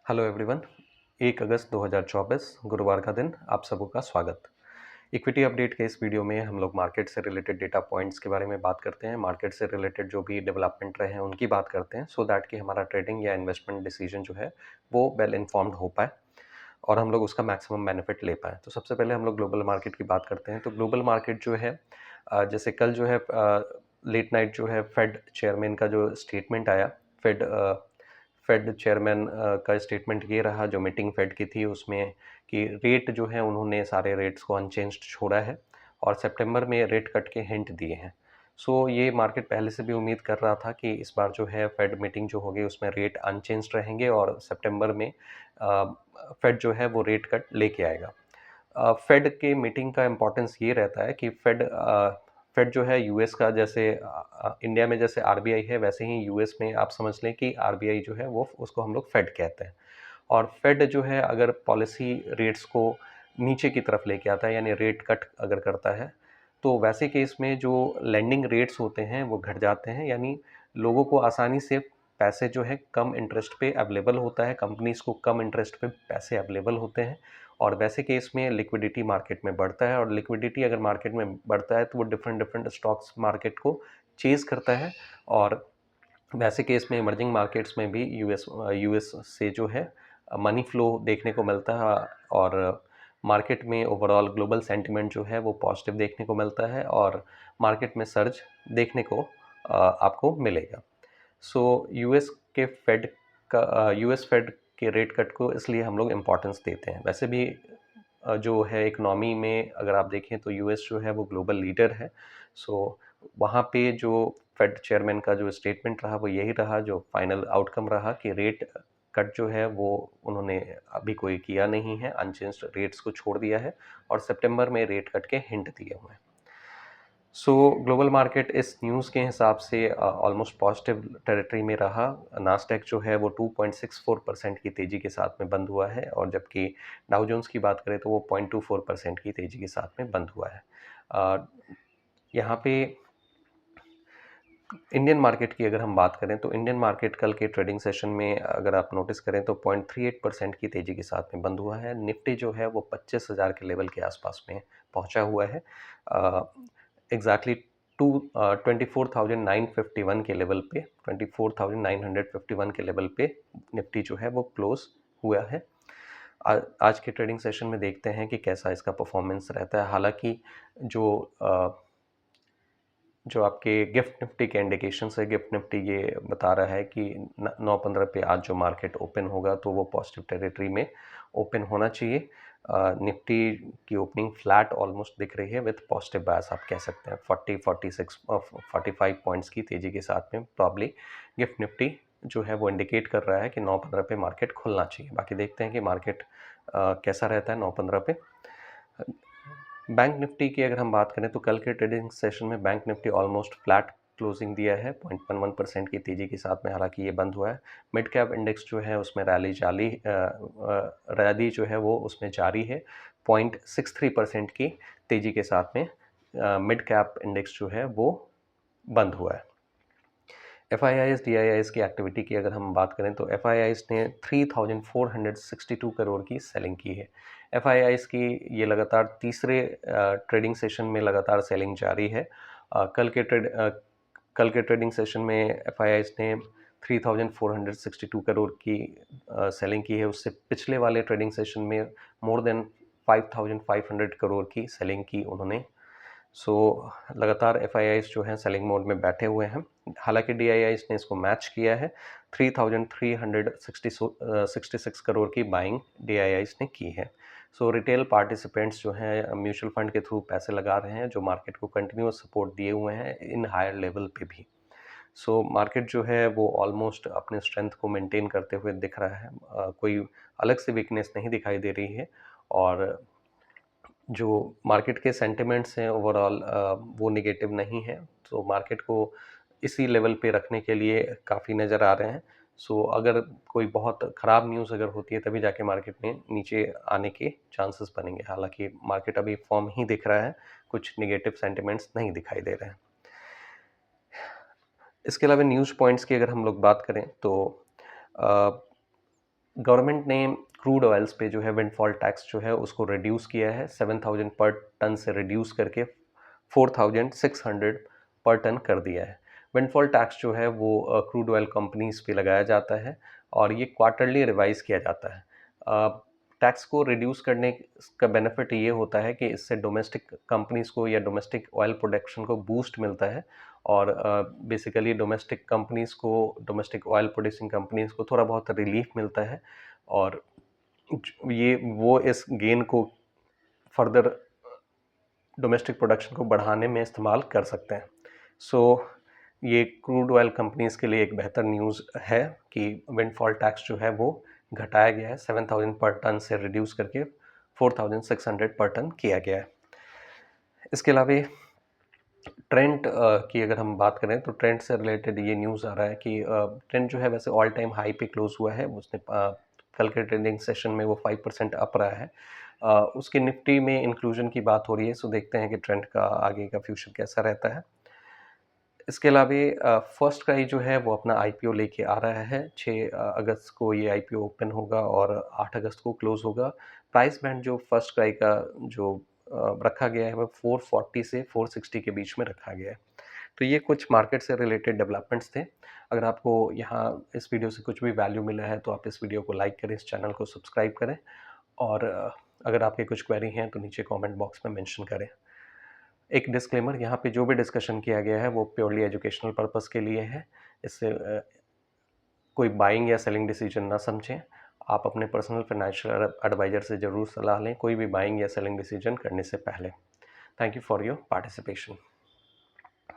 Hello everyone. 1 अगस्त 2024 गुरुवार का दिन आप सबों का स्वागत। इक्विटी अपडेट के इस वीडियो में हम लोग मार्केट से रिलेटेड डेटा पॉइंट्स के बारे में बात करते हैं। मार्केट से रिलेटेड जो भी डेवलपमेंट रहे हैं उनकी बात करते हैं, सो दैट कि हमारा ट्रेडिंग या इन्वेस्टमेंट डिसीजन जो है वो वेल इन्फॉर्म्ड हो पाए और हम लोग उसका मैक्सिमम बेनिफिट ले पाएँ। तो सबसे पहले हम लोग ग्लोबल मार्केट की बात करते हैं। तो ग्लोबल मार्केट जो है जैसे कल जो है लेट नाइट जो है फेड चेयरमैन का जो स्टेटमेंट आया, फेड फेड चेयरमैन का स्टेटमेंट ये रहा जो मीटिंग फेड की थी उसमें, कि रेट जो है उन्होंने सारे रेट्स को अनचेंज्ड छोड़ा है और सितंबर में रेट कट के हिंट दिए हैं। सो ये मार्केट पहले से भी उम्मीद कर रहा था कि इस बार जो है फेड मीटिंग जो होगी उसमें रेट अनचेंज्ड रहेंगे और सितंबर में फेड जो है वो रेट कट लेके आएगा। फेड के मीटिंग का इम्पोर्टेंस ये रहता है कि फेड जो है यूएस का, जैसे इंडिया में जैसे आरबीआई है वैसे ही यूएस में आप समझ लें कि आरबीआई जो है वो उसको हम लोग फेड कहते हैं। और फेड जो है अगर पॉलिसी रेट्स को नीचे की तरफ लेके आता है यानी रेट कट अगर करता है, तो वैसे केस में जो लेंडिंग रेट्स होते हैं वो घट जाते हैं, यानी लोगों को आसानी से पैसे जो है कम इंटरेस्ट पे अवेलेबल होता है, कंपनीज को कम इंटरेस्ट पे पैसे अवेलेबल होते हैं और वैसे केस में लिक्विडिटी मार्केट में बढ़ता है और लिक्विडिटी अगर मार्केट में बढ़ता है तो वो डिफरेंट डिफरेंट स्टॉक्स मार्केट को चेज करता है और वैसे केस में इमर्जिंग मार्केट्स में भी यूएस से जो है मनी फ्लो देखने को मिलता है और मार्केट में ओवरऑल ग्लोबल सेंटिमेंट जो है वो पॉजिटिव देखने को मिलता है और मार्केट में सर्ज देखने को आपको मिलेगा। सो यूएस फेड के रेट कट को इसलिए हम लोग इम्पोर्टेंस देते हैं। वैसे भी जो है इकोनॉमी में अगर आप देखें तो यूएस जो है वो ग्लोबल लीडर है। सो वहाँ पे जो फेड चेयरमैन का जो स्टेटमेंट रहा वो यही रहा, जो फाइनल आउटकम रहा कि रेट कट जो है वो उन्होंने अभी कोई किया नहीं है, अनचेंज्ड रेट्स को छोड़ दिया है और सितंबर में रेट कट के हिंट दिए हुए हैं। सो ग्लोबल मार्केट इस न्यूज़ के हिसाब से ऑलमोस्ट पॉजिटिव टेरिटरी में रहा। नास्डैक जो है वो 2.64% की तेज़ी के साथ में बंद हुआ है और जबकि डाउ जोन्स की बात करें तो वो 0.24% की तेज़ी के साथ में बंद हुआ है। यहाँ पे इंडियन मार्केट की अगर हम बात करें तो इंडियन मार्केट कल के ट्रेडिंग सेशन में अगर आप नोटिस करें तो 0.38% की तेज़ी के साथ में बंद हुआ है। निफ्टी जो है वो 25,000 के लेवल के आसपास में पहुंचा हुआ है। एग्जैक्टली 24,951 के लेवल पे, 24,951 के लेवल पे निफ्टी जो है वो क्लोज हुआ है। आज के ट्रेडिंग सेशन में देखते हैं कि कैसा इसका परफॉर्मेंस रहता है। हालांकि जो आपके गिफ्ट निफ्टी के इंडिकेशन है, गिफ्ट निफ्टी ये बता रहा है कि 9:15 पे आज जो मार्केट ओपन होगा तो वो पॉजिटिव टेरिटरी में ओपन होना चाहिए। निफ्टी की ओपनिंग फ्लैट ऑलमोस्ट दिख रही है विद पॉजिटिव बायस, आप कह सकते हैं 45 पॉइंट्स की तेज़ी के साथ में प्रॉब्ली गिफ्ट निफ्टी जो है वो इंडिकेट कर रहा है कि 9:15 पे मार्केट खुलना चाहिए। बाकी देखते हैं कि मार्केट कैसा रहता है 9:15 पे। बैंक निफ्टी की अगर हम बात करें तो कल के ट्रेडिंग सेशन में bank Nifty almost flat closing दिया है 0.11% की तेज़ी के साथ में, हालांकि ये बंद हुआ है। मिड कैप इंडेक्स जो है उसमें रैली जो है वो उसमें जारी है, 0.63% की तेज़ी के साथ में मिड कैप इंडेक्स जो है वो बंद हुआ है। FIIs DIIs की एक्टिविटी की अगर हम बात करें तो FIIs ने 3,462 करोड़ की सेलिंग की है। FIIs की ये लगातार तीसरे ट्रेडिंग सेशन में लगातार सेलिंग जारी है। कल के ट्रेडिंग सेशन में FIIs ने 3,462 करोड़ की सेलिंग की है। उससे पिछले वाले ट्रेडिंग सेशन में मोर देन 5,500 करोड़ की सेलिंग की उन्होंने। लगातार FIIs जो हैं सेलिंग मोड में बैठे हुए हैं। हालांकि DIIs ने इसको मैच किया है, 3,366 करोड़ की बाइंग DIIs ने की है। रिटेल पार्टिसिपेंट्स जो हैं म्यूचुअल फंड के थ्रू पैसे लगा रहे हैं, जो मार्केट को कंटिन्यूस सपोर्ट दिए हुए हैं इन हायर लेवल पे भी। मार्केट जो है वो ऑलमोस्ट अपने स्ट्रेंथ को मेंटेन करते हुए दिख रहा है। कोई अलग से वीकनेस नहीं दिखाई दे रही है और जो मार्केट के सेंटिमेंट्स हैं ओवरऑल वो नेगेटिव नहीं है। मार्केट को इसी लेवल पे रखने के लिए काफ़ी नज़र आ रहे हैं। अगर कोई बहुत ख़राब न्यूज़ अगर होती है तभी जाके मार्केट में नीचे आने के चांसेस बनेंगे। हालांकि मार्केट अभी फॉर्म ही दिख रहा है, कुछ नेगेटिव सेंटिमेंट्स नहीं दिखाई दे रहे हैं। इसके अलावा न्यूज़ पॉइंट्स की अगर हम लोग बात करें तो गवर्नमेंट ने क्रूड ऑयल्स पे जो है विंडफॉल टैक्स जो है उसको रिड्यूस किया है, 7,000 पर टन से रिड्यूस करके 4,600 पर टन कर दिया है। विंडफॉल टैक्स जो है वो क्रूड ऑयल कंपनीज पे लगाया जाता है और ये क्वार्टरली रिवाइज किया जाता है। टैक्स को रिड्यूस करने का बेनिफिट ये होता है कि इससे डोमेस्टिक कंपनीज को या डोमेस्टिक ऑयल प्रोडक्शन को बूस्ट मिलता है और बेसिकली डोमेस्टिक कंपनीज को, डोमेस्टिक ऑयल प्रोड्यूसिंग कंपनीज को थोड़ा बहुत रिलीफ मिलता है और ये वो इस गेन को फर्दर डोमेस्टिक प्रोडक्शन को बढ़ाने में इस्तेमाल कर सकते हैं। सो ये क्रूड ऑयल कंपनीज के लिए एक बेहतर न्यूज़ है कि विंडफॉल टैक्स जो है वो घटाया गया है, 7,000 पर टन से रिड्यूस करके 4,600 पर टन किया गया है। इसके अलावा ट्रेंड की अगर हम बात करें तो ट्रेंड से रिलेटेड ये न्यूज़ आ रहा है कि ट्रेंड जो है वैसे ऑल टाइम हाई पे क्लोज हुआ है। उसने कल के ट्रेडिंग सेशन में वो 5% अप रहा है। उसके निफ्टी में इंक्लूजन की बात हो रही है, सो देखते हैं कि ट्रेंड का आगे का फ्यूचर कैसा रहता है। इसके अलावा फर्स्ट क्राई जो है वो अपना आईपीओ लेके आ रहा है। 6 अगस्त को ये आईपीओ ओपन होगा और 8 अगस्त को क्लोज होगा। प्राइस बैंड जो फर्स्ट क्राई का जो रखा गया है वो 440 से 460 के बीच में रखा गया है। तो ये कुछ मार्केट से रिलेटेड डेवलपमेंट्स थे। अगर आपको यहाँ इस वीडियो से कुछ भी वैल्यू मिला है तो आप इस वीडियो को लाइक करें, इस चैनल को सब्सक्राइब करें और अगर आपके कुछ क्वेरी हैं तो नीचे कमेंट बॉक्स में मेंशन करें। एक डिस्क्लेमर, यहाँ पे जो भी डिस्कशन किया गया है वो प्योरली एजुकेशनल पर्पस के लिए है। इससे कोई बाइंग या सेलिंग डिसीजन ना समझें। आप अपने पर्सनल फाइनेंशियल एडवाइजर से ज़रूर सलाह लें कोई भी बाइंग या सेलिंग डिसीजन करने से पहले। Thank you for your participation.